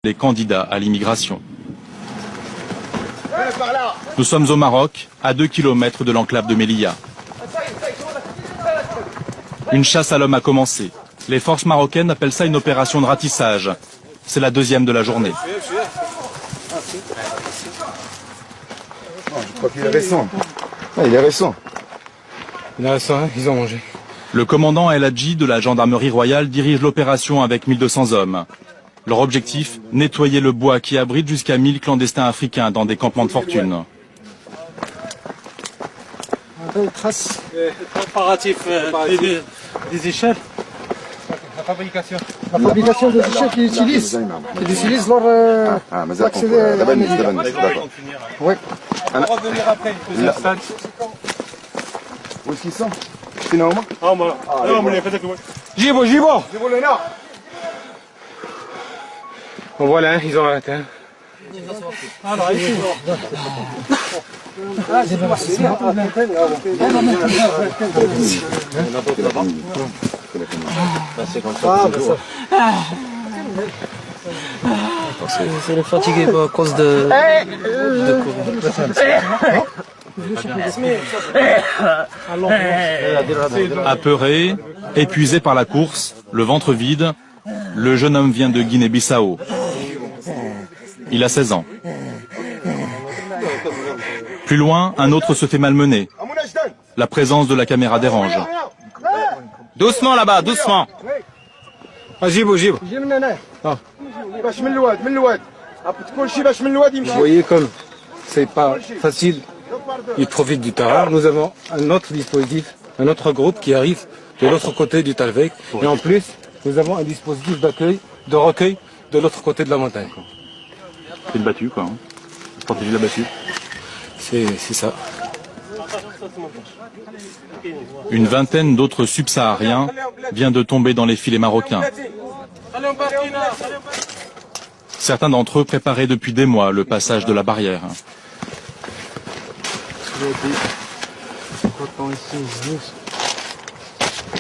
les candidats à l'immigration. Nous sommes au Maroc, à 2 km de l'enclave de Melilla. Une chasse à l'homme a commencé. Les forces marocaines appellent ça une opération de ratissage. C'est la deuxième de la journée. Je crois qu'il est récent. Ah, il est récent. Il est récent, hein, ils ont mangé. Le commandant El Hadji de la gendarmerie royale dirige l'opération avec 1200 hommes. Leur objectif, nettoyer le bois qui abrite jusqu'à 1000 clandestins africains dans des campements de fortune. Trace comparatif des échelles. La fabrication. La fabrication des échelles qu'ils utilisent lors d'accéder à la maison. Oui. On va revenir après. Où est-ce qu'ils sont? Finalement? Ah, voilà. Jibo, Jibo! Bon, voilà, ils ont arrêté. C'est le fatigué à cause de Apeuré, épuisé par la course, le ventre vide, le jeune homme vient de Guinée-Bissau. Il a 16 ans. Plus loin, un autre se fait malmener. La présence de la caméra dérange. Doucement là-bas, doucement. Ah, Jibo, Jibo. Vous voyez comme c'est pas facile, ils profitent du terrain. Nous avons un autre dispositif, un autre groupe qui arrive de l'autre côté du Talvek. Et en plus, nous avons un dispositif d'accueil, de recueil de l'autre côté de la montagne. C'est une battue, quoi. Stratégie de la battue. C'est ça. Une vingtaine d'autres subsahariens vient de tomber dans les filets marocains. Certains d'entre eux préparaient depuis des mois le passage de la barrière.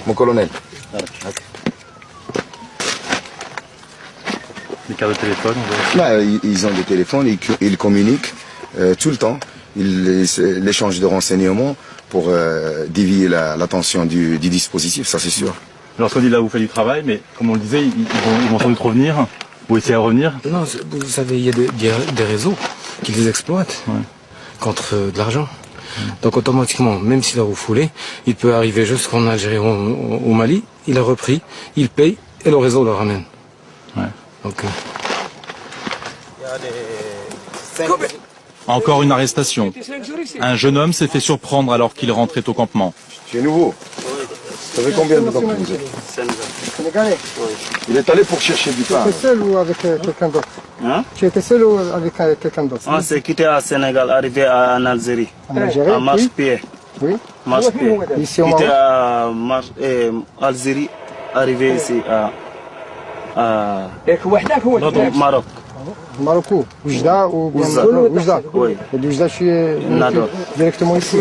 Mon colonel. Les cartes de téléphone, Là, ils ont des téléphones, ils communiquent tout le temps. L'échange de renseignements pour dévier l'attention du dispositif, ça c'est sûr. Lorsqu'on dit là, vous faites du travail, mais comme on le disait, ils vont sans doute revenir, ou essayer de revenir. Non, vous savez, il y a des réseaux qui les exploitent contre de l'argent. Donc automatiquement, même s'il a refoulé, il peut arriver jusqu'en Algérie ou au Mali, il a repris, il paye et le réseau le ramène. Ouais. Donc, Encore une arrestation. Un jeune homme s'est fait surprendre alors qu'il rentrait au campement. Tu es nouveau? Ça fait combien de temps que vous êtes? Sénégalais. Il est allé pour chercher du pain. Tu étais seul ou avec quelqu'un d'autre? Hein? Tu étais seul ou avec quelqu'un d'autre? On s'est quitté à Sénégal, arrivé en Algérie. En Algérie? À marche-pied. Oui. Marche-pied. Ici au Quitté Maroc? à Algérie, arrivé ici à Maroc. Maroc où? Oujda ou bien Oujda. Oujda. Oui. Et d'Oujda, je suis Nador. directement ici.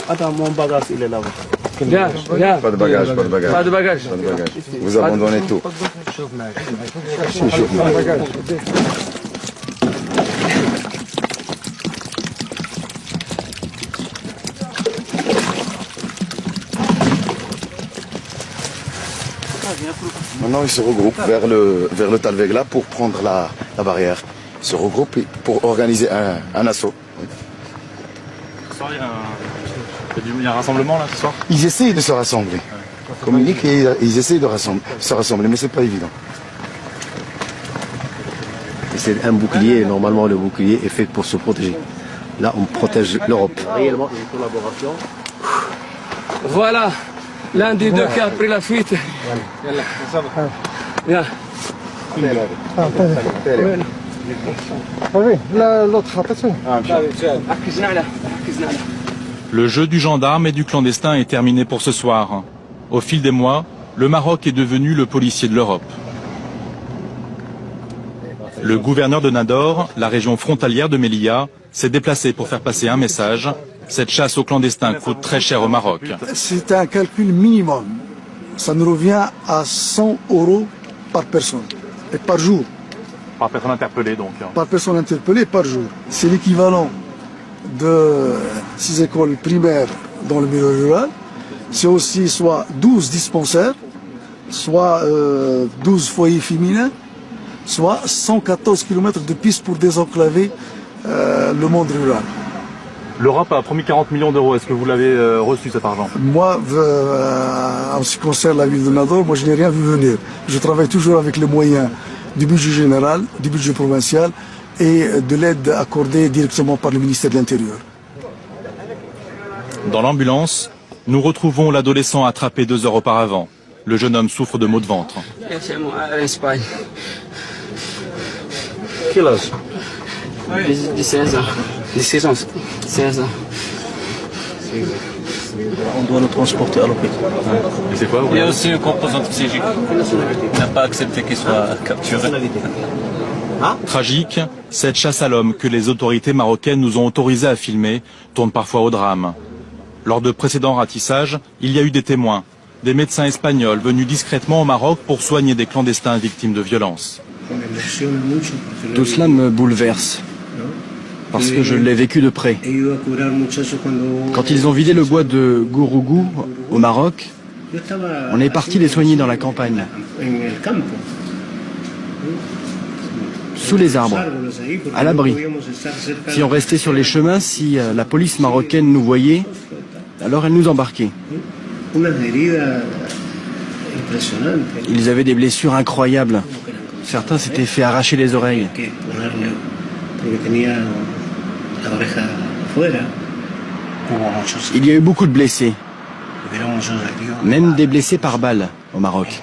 Attends, mon bagage, il est là-bas. Pas de bagage, pas de bagage. pas de bagages. Pas de bagage. Vous abandonnez tout. Maintenant, ils se regroupent vers le Talvegla pour prendre la barrière. Ils se regroupent pour organiser un assaut. Il y a un rassemblement là ce soir? Ils essayent de se rassembler. Ils communiquent et ils essayent de se rassembler, mais c'est pas évident. C'est un bouclier, et normalement le bouclier est fait pour se protéger. Là, on protège l'Europe. Réellement, une collaboration. Voilà, l'un des deux qui a pris la fuite. Viens. Oui, l'autre, attention. Le jeu du gendarme et du clandestin est terminé pour ce soir. Au fil des mois, le Maroc est devenu le policier de l'Europe. Le gouverneur de Nador, la région frontalière de Melilla, s'est déplacé pour faire passer un message. Cette chasse aux clandestins coûte très cher au Maroc. C'est un calcul minimum. Ça nous revient à 100 € par personne et par jour. Par personne interpellée donc. Par personne interpellée par jour. C'est l'équivalent de 6 écoles primaires dans le milieu rural. C'est aussi soit 12 dispensaires, soit 12 foyers féminins, soit 114 km de pistes pour désenclaver le monde rural. L'Europe a promis 40 millions d'euros. Est-ce que vous l'avez reçu cet argent? Moi, en ce qui concerne la ville de Nador, moi je n'ai rien vu venir. Je travaille toujours avec les moyens du budget général, du budget provincial et de l'aide accordée directement par le ministère de l'Intérieur. Dans l'ambulance, nous retrouvons l'adolescent attrapé 2 heures auparavant. Le jeune homme souffre de maux de ventre. Quel âge? 16 ans. 16 ans. 16 ans. On doit le transporter à l'hôpital. Et c'est quoi? Il y a aussi une composante psychique. Il n'a pas accepté qu'il soit capturé. Tragique, cette chasse à l'homme que les autorités marocaines nous ont autorisé à filmer tourne parfois au drame. Lors de précédents ratissages, il y a eu des témoins, des médecins espagnols venus discrètement au Maroc pour soigner des clandestins victimes de violences. Tout cela me bouleverse, parce que je l'ai vécu de près. Quand ils ont vidé le bois de Gourougou au Maroc, on est parti les soigner dans la campagne, sous les arbres, à l'abri. Si on restait sur les chemins, si la police marocaine nous voyait, alors elle nous embarquait. Ils avaient des blessures incroyables. Certains s'étaient fait arracher les oreilles. Il y a eu beaucoup de blessés, même des blessés par balle au Maroc.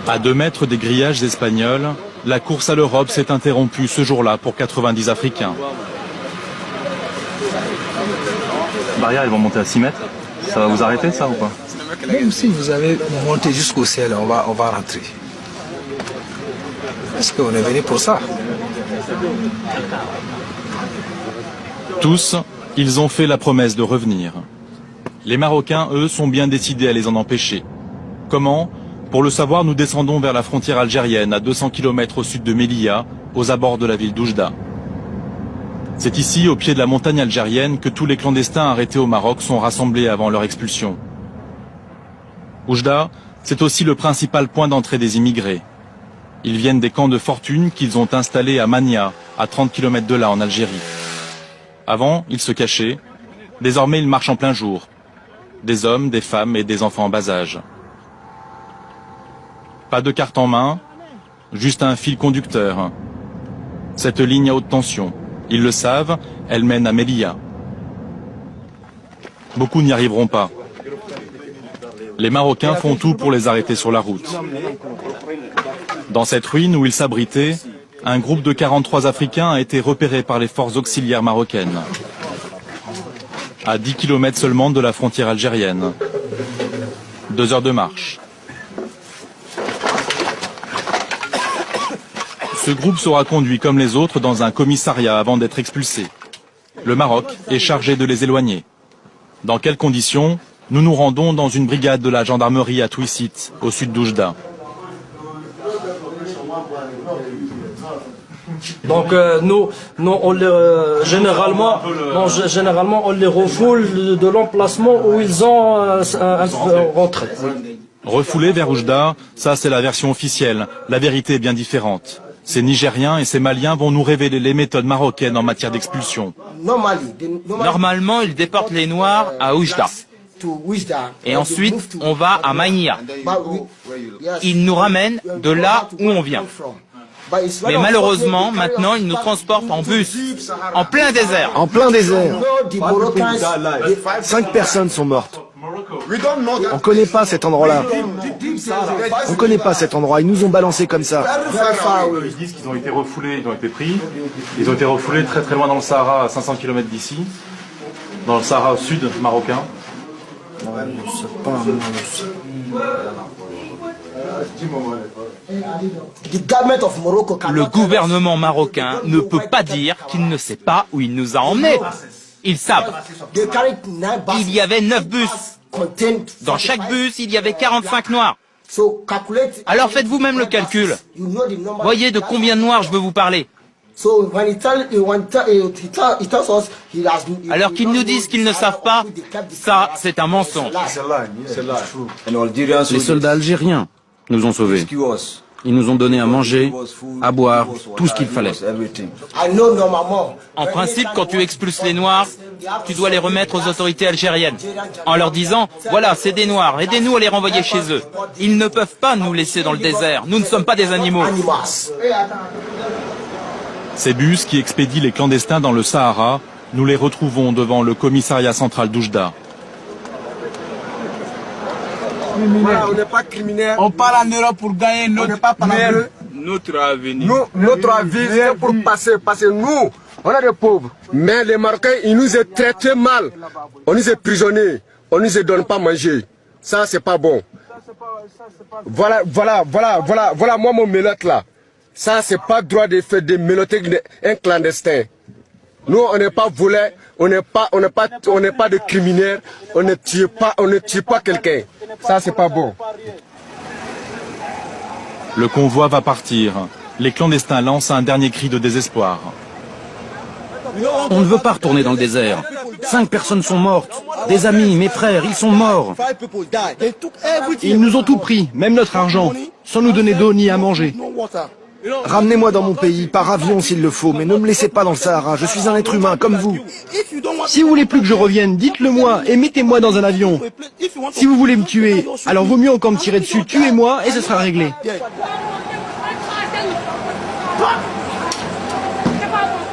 À 2 mètres des grillages espagnols, la course à l'Europe s'est interrompue ce jour-là pour 90 Africains. Barrière, ils vont monter à 6 mètres. Ça va vous arrêter, ça, ou pas? Même si vous avez monté jusqu'au ciel, on va rentrer. Parce qu'on est venu pour ça. Tous, ils ont fait la promesse de revenir. Les Marocains, eux, sont bien décidés à les en empêcher. Comment? Pour le savoir, nous descendons vers la frontière algérienne, à 200 km au sud de Melilla, aux abords de la ville d'Oujda. C'est ici, au pied de la montagne algérienne, que tous les clandestins arrêtés au Maroc sont rassemblés avant leur expulsion. Oujda, c'est aussi le principal point d'entrée des immigrés. Ils viennent des camps de fortune qu'ils ont installés à Mania, à 30 km de là, en Algérie. Avant, ils se cachaient. Désormais, ils marchent en plein jour. Des hommes, des femmes et des enfants en bas âge. Pas de carte en main, juste un fil conducteur. Cette ligne à haute tension, ils le savent, elle mène à Melilla. Beaucoup n'y arriveront pas. Les Marocains font tout pour les arrêter sur la route. Dans cette ruine où ils s'abritaient, un groupe de 43 Africains a été repéré par les forces auxiliaires marocaines. À 10 km seulement de la frontière algérienne. 2 heures de marche. Ce groupe sera conduit comme les autres dans un commissariat avant d'être expulsé. Le Maroc est chargé de les éloigner. Dans quelles conditions? Nous nous rendons dans une brigade de la gendarmerie à Touissit, au sud d'Oujda. Donc généralement on les refoule de l'emplacement où ils ont rentré. Refoulés vers Oujda, ça c'est la version officielle. La vérité est bien différente. Ces Nigériens et ces Maliens vont nous révéler les méthodes marocaines en matière d'expulsion. Normalement, ils déportent les Noirs à Oujda. Et ensuite, on va à Mania. Ils nous ramènent de là où on vient. Mais malheureusement, maintenant, ils nous transportent en bus, en plein désert. En plein désert. 5 personnes sont mortes. On ne connaît pas cet endroit-là. On ne connaît pas cet endroit. Ils nous ont balancés comme ça. Ils disent qu'ils ont été refoulés, ils ont été pris. Ils ont été refoulés très très loin dans le Sahara, à 500 km d'ici. Dans le Sahara au sud marocain. Le gouvernement marocain ne peut pas dire qu'il ne sait pas où il nous a emmenés. Ils savent. Il y avait 9 bus. Dans chaque bus, il y avait 45 noirs. Alors faites vous-même le calcul. Voyez de combien de noirs je veux vous parler. Alors qu'ils nous disent qu'ils ne savent pas, ça c'est un mensonge. Les soldats algériens nous ont sauvés. Ils nous ont donné à manger, à boire, tout ce qu'il fallait. En principe, quand tu expulses les Noirs, tu dois les remettre aux autorités algériennes, en leur disant, voilà, c'est des Noirs, aidez-nous à les renvoyer chez eux. Ils ne peuvent pas nous laisser dans le désert, nous ne sommes pas des animaux. Ces bus qui expédient les clandestins dans le Sahara, nous les retrouvons devant le commissariat central d'Oujda. Voilà, on n'est pas criminel. On part en Europe pour gagner notre avenir. Notre avenir, c'est pour passer. Parce que nous, on est des pauvres. Mais les Marocains, ils nous ont traités mal. On nous est prisonniers. On ne nous donne pas à manger. Ça, c'est pas bon. Voilà, moi, mon mélote là. Ça, c'est pas droit de faire des mélotés un clandestin. Nous, on n'est pas volés, on n'est pas de criminels, on ne tue pas quelqu'un. Ça, c'est pas bon. Le convoi va partir. Les clandestins lancent un dernier cri de désespoir. On ne veut pas retourner dans le désert. 5 personnes sont mortes. Des amis, mes frères, ils sont morts. Ils nous ont tout pris, même notre argent, sans nous donner d'eau ni à manger. Ramenez-moi dans mon pays, par avion s'il le faut, mais ne me laissez pas dans le Sahara, je suis un être humain comme vous. Si vous voulez plus que je revienne, dites-le moi et mettez-moi dans un avion. Si vous voulez me tuer, alors vaut mieux encore me tirer dessus, tuez-moi et ce sera réglé.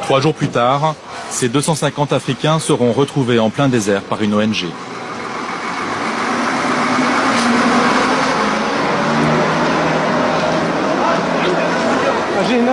Trois jours plus tard, ces 250 Africains seront retrouvés en plein désert par une ONG. J'ai une